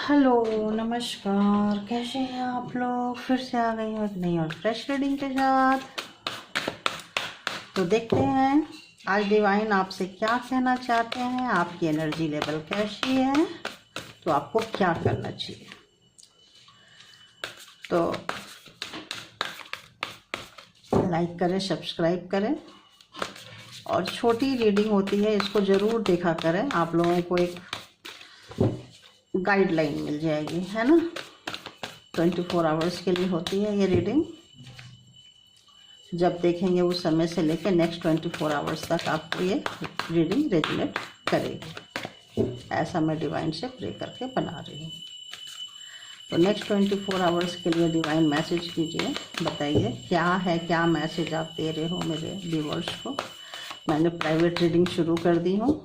Hello नमस्कार, कैसे हैं आप लोग। फिर से आ गई हूँ एक नई और फ्रेश रीडिंग के साथ। तो देखते हैं आज डिवाइन आपसे क्या कहना चाहते हैं, आपकी एनर्जी लेवल कैसी है, तो आपको क्या करना चाहिए। तो लाइक करें, सब्सक्राइब करें, और छोटी रीडिंग होती है, इसको ज़रूर देखा करें। आप लोगों को एक गाइडलाइन मिल जाएगी, है ना। 24 आवर्स के लिए होती है ये रीडिंग। जब देखेंगे उस समय से लेकर नेक्स्ट 24 आवर्स तक आपको ये रीडिंग रेजुलेट करेगी। ऐसा मैं डिवाइन से प्रे करके बना रही हूँ। तो नेक्स्ट 24 आवर्स के लिए डिवाइन मैसेज कीजिए, बताइए क्या है, क्या मैसेज आप दे रहे हो मेरे व्यूअर्स को। मैंने प्राइवेट रीडिंग शुरू कर दी हूँ।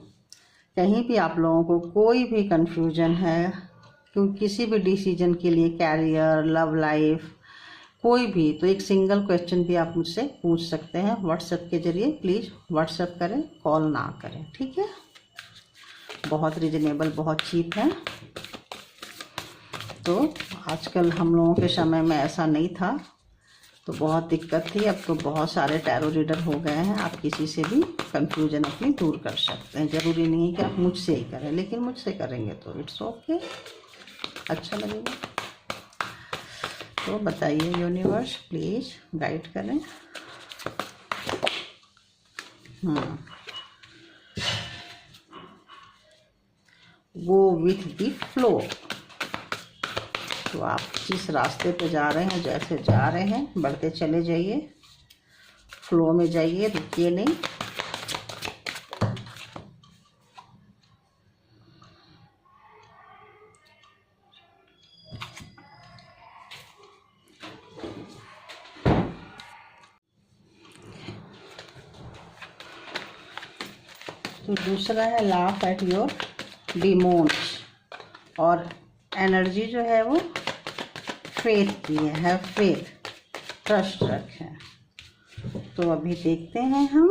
कहीं भी आप लोगों को कोई भी कंफ्यूजन है, क्योंकि किसी भी डिसीजन के लिए, कैरियर, लव लाइफ, कोई भी, तो एक सिंगल क्वेश्चन भी आप मुझसे पूछ सकते हैं व्हाट्सएप के ज़रिए। प्लीज़ व्हाट्सएप करें, कॉल ना करें, ठीक है। बहुत रीजनेबल, बहुत चीप है। तो आजकल हम लोगों के समय में ऐसा नहीं था, तो बहुत दिक्कत थी। अब तो बहुत सारे टैरो रीडर हो गए हैं, आप किसी से भी कंफ्यूजन अपनी दूर कर सकते हैं। ज़रूरी नहीं है कि आप मुझसे ही करें, लेकिन मुझसे करेंगे तो इट्स ओके, अच्छा लगेगा। तो बताइए यूनिवर्स, प्लीज़ गाइड करें। Go with the flow. तो आप जिस रास्ते पे जा रहे हैं, जैसे जा रहे हैं, बढ़ते चले जाइए, फ्लो में जाइए, रुकिए नहीं। तो दूसरा है लाफ एट योर डिमोन्स, और एनर्जी जो है वो फेथ की है फेथ, ट्रस्ट रखें। तो अभी देखते हैं हम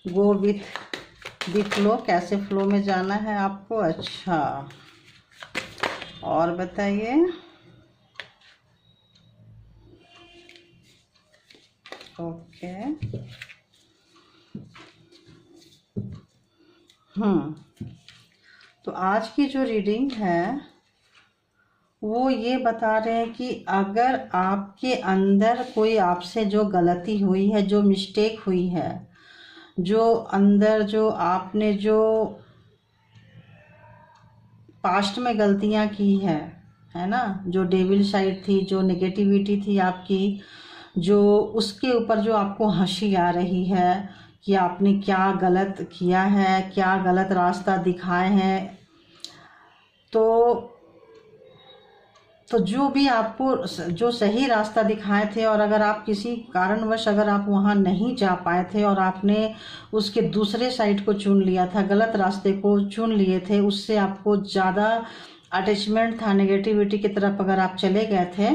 गो विथ द फ्लो, कैसे फ्लो में जाना है आपको। अच्छा, और बताइए। ओके, तो आज की जो रीडिंग है वो ये बता रहे हैं कि अगर आपके अंदर कोई आपसे जो गलती हुई है, जो मिस्टेक हुई है, जो अंदर जो आपने जो पास्ट में गलतियां की है ना, जो डेविल साइड थी, जो नेगेटिविटी थी आपकी, जो उसके ऊपर जो आपको हंसी आ रही है कि आपने क्या गलत किया है, क्या गलत रास्ता दिखाए हैं, तो जो भी आपको जो सही रास्ता दिखाए थे, और अगर आप किसी कारणवश अगर आप वहाँ नहीं जा पाए थे और आपने उसके दूसरे साइड को चुन लिया था, गलत रास्ते को चुन लिए थे, उससे आपको ज़्यादा अटैचमेंट था, नेगेटिविटी की तरफ अगर आप चले गए थे,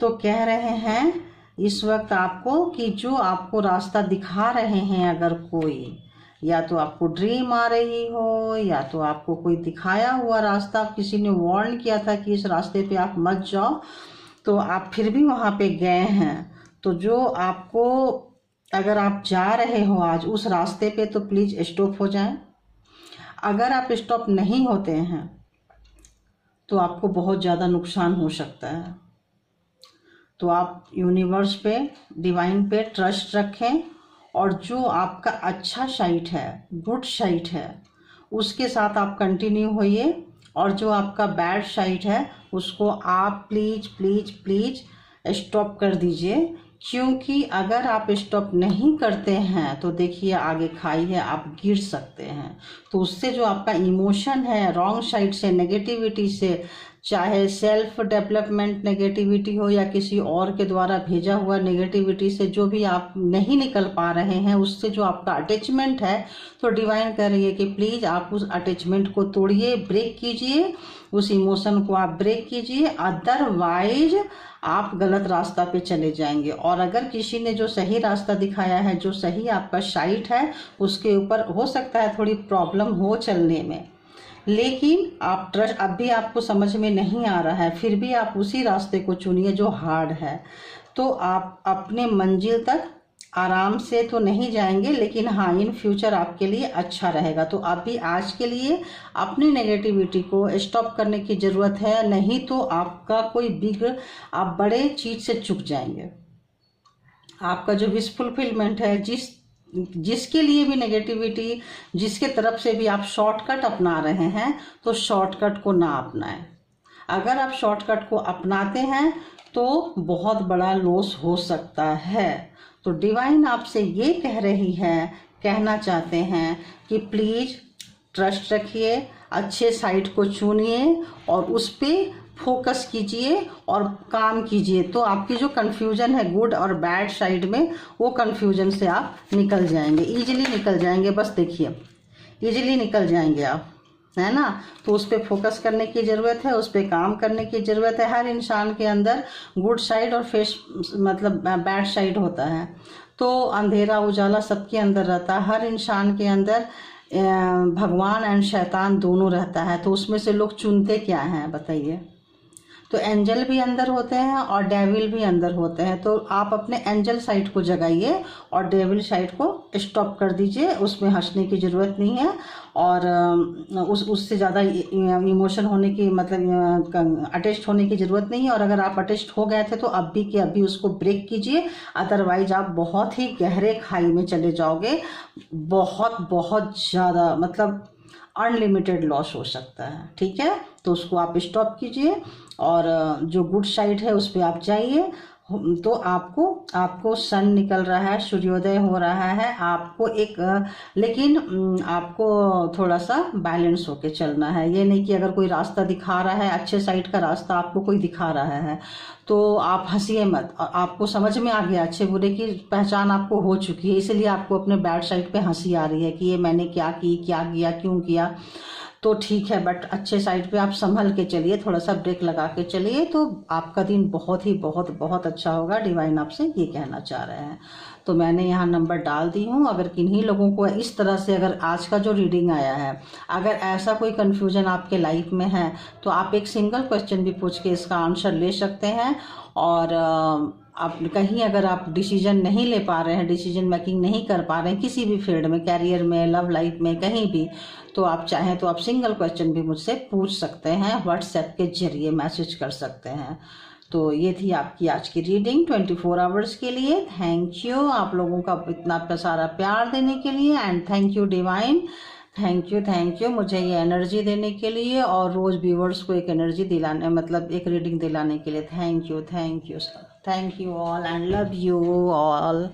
तो कह रहे हैं इस वक्त आपको कि जो आपको रास्ता दिखा रहे हैं, अगर कोई, या तो आपको ड्रीम आ रही हो, या तो आपको कोई दिखाया हुआ रास्ता, किसी ने वार्न किया था कि इस रास्ते पे आप मत जाओ, तो आप फिर भी वहाँ पे गए हैं। तो जो आपको, अगर आप जा रहे हो आज उस रास्ते पे, तो प्लीज़ स्टॉप हो जाएं। अगर आप स्टॉप नहीं होते हैं तो आपको बहुत ज़्यादा नुकसान हो सकता है। तो आप यूनिवर्स पे, डिवाइन पे ट्रस्ट रखें, और जो आपका अच्छा साइट है, गुड साइट है, उसके साथ आप कंटिन्यू होइए, और जो आपका बैड साइट है उसको आप प्लीज़ प्लीज़ प्लीज़ स्टॉप कर दीजिए। क्योंकि अगर आप स्टॉप नहीं करते हैं तो देखिए आगे खाई है, आप गिर सकते हैं। तो उससे जो आपका इमोशन है रॉन्ग साइड से, नेगेटिविटी से, चाहे सेल्फ डेवलपमेंट नेगेटिविटी हो या किसी और के द्वारा भेजा हुआ नेगेटिविटी से, जो भी आप नहीं निकल पा रहे हैं, उससे जो आपका अटैचमेंट है, तो डिवाइन कह रही है कि प्लीज़ आप उस अटैचमेंट को तोड़िए, ब्रेक कीजिए, उस इमोशन को आप ब्रेक कीजिए, अदरवाइज आप गलत रास्ता पे चले जाएंगे। और अगर किसी ने जो सही रास्ता दिखाया है, जो सही आपका साइट है, उसके ऊपर हो सकता है थोड़ी प्रॉब्लम हो चलने में, लेकिन आप ट्रस्ट अब भी आपको समझ में नहीं आ रहा है, फिर भी आप उसी रास्ते को चुनिए जो हार्ड है। तो आप अपने मंजिल तक आराम से तो नहीं जाएंगे, लेकिन हाँ इन फ्यूचर आपके लिए अच्छा रहेगा। तो अभी आज के लिए अपनी नेगेटिविटी को स्टॉप करने की ज़रूरत है, नहीं तो आपका कोई बिग आप बड़े चीज़ से चूक जाएंगे। आपका जो विश फुलफिलमेंट है, जिसके लिए भी नेगेटिविटी, जिसके तरफ से भी आप शॉर्टकट अपना रहे हैं, तो शॉर्टकट को ना अपनाएं। अगर आप शॉर्टकट को अपनाते हैं तो बहुत बड़ा लॉस हो सकता है। तो डिवाइन आपसे ये कहना चाहते हैं कि प्लीज़ ट्रस्ट रखिए, अच्छे साइट को चुनिए और उस पर फोकस कीजिए और काम कीजिए। तो आपकी जो कन्फ्यूजन है गुड और बैड साइड में, वो कन्फ्यूजन से आप निकल जाएंगे, इजीली निकल जाएंगे। बस देखिए, इजीली निकल जाएंगे आप, है ना। तो उस पर फोकस करने की ज़रूरत है, उस पर काम करने की ज़रूरत है। हर इंसान के अंदर गुड साइड और फेस मतलब बैड साइड होता है। तो अंधेरा उजाला सबके अंदर रहता है। हर इंसान के अंदर भगवान एंड शैतान दोनों रहता है। तो उसमें से लोग चुनते क्या हैं बताइए। तो एंजल भी अंदर होते हैं और डेविल भी अंदर होते हैं। तो आप अपने एंजल साइड को जगाइए और डेविल साइड को स्टॉप कर दीजिए। उसमें हंसने की ज़रूरत नहीं है और उससे ज़्यादा इमोशन होने की मतलब अटैच्ड होने की ज़रूरत नहीं है। और अगर आप अटैच्ड हो गए थे तो अभी के अभी उसको ब्रेक कीजिए, अदरवाइज आप बहुत ही गहरे खाई में चले जाओगे। बहुत बहुत ज़्यादा मतलब अनलिमिटेड लॉस हो सकता है। ठीक है, तो उसको आप स्टॉप कीजिए और जो गुड साइड है उस पर आप जाइए। तो आपको सन निकल रहा है, सूर्योदय हो रहा है। आपको लेकिन आपको थोड़ा सा बैलेंस होके चलना है। ये नहीं कि अगर कोई रास्ता दिखा रहा है, अच्छे साइड का रास्ता आपको कोई दिखा रहा है तो आप हंसिए मत। आपको समझ में आ गया, अच्छे बुरे की पहचान आपको हो चुकी है, इसलिए आपको अपने बैड साइड पे हंसी आ रही है कि ये मैंने क्या किया, क्यों किया। तो ठीक है, बट अच्छे साइड पे आप संभल के चलिए, थोड़ा सा ब्रेक लगा के चलिए, तो आपका दिन बहुत ही बहुत अच्छा होगा। डिवाइन आपसे ये कहना चाह रहे हैं। तो मैंने यहाँ नंबर डाल दी हूँ। अगर किन्हीं लोगों को इस तरह से, अगर आज का जो रीडिंग आया है, अगर ऐसा कोई कन्फ्यूजन आपके लाइफ में है तो आप एक सिंगल क्वेश्चन भी पूछ के इसका आंसर ले सकते हैं। और आप कहीं अगर आप डिसीजन नहीं ले पा रहे हैं, डिसीजन मेकिंग नहीं कर पा रहे हैं किसी भी फील्ड में, कैरियर में, लव लाइफ में, कहीं भी, तो आप चाहें तो आप सिंगल क्वेश्चन भी मुझसे पूछ सकते हैं, व्हाट्सएप के जरिए मैसेज कर सकते हैं। तो ये थी आपकी आज की रीडिंग 24 आवर्स के लिए। थैंक यू आप लोगों का इतना सारा प्यार देने के लिए, and thank you divine, thank you मुझे ये एनर्जी देने के लिए और रोज़ व्यूवर्स को एक एनर्जी दिलाने, मतलब एक रीडिंग दिलाने के लिए। Thank you sir, thank you all and love you all.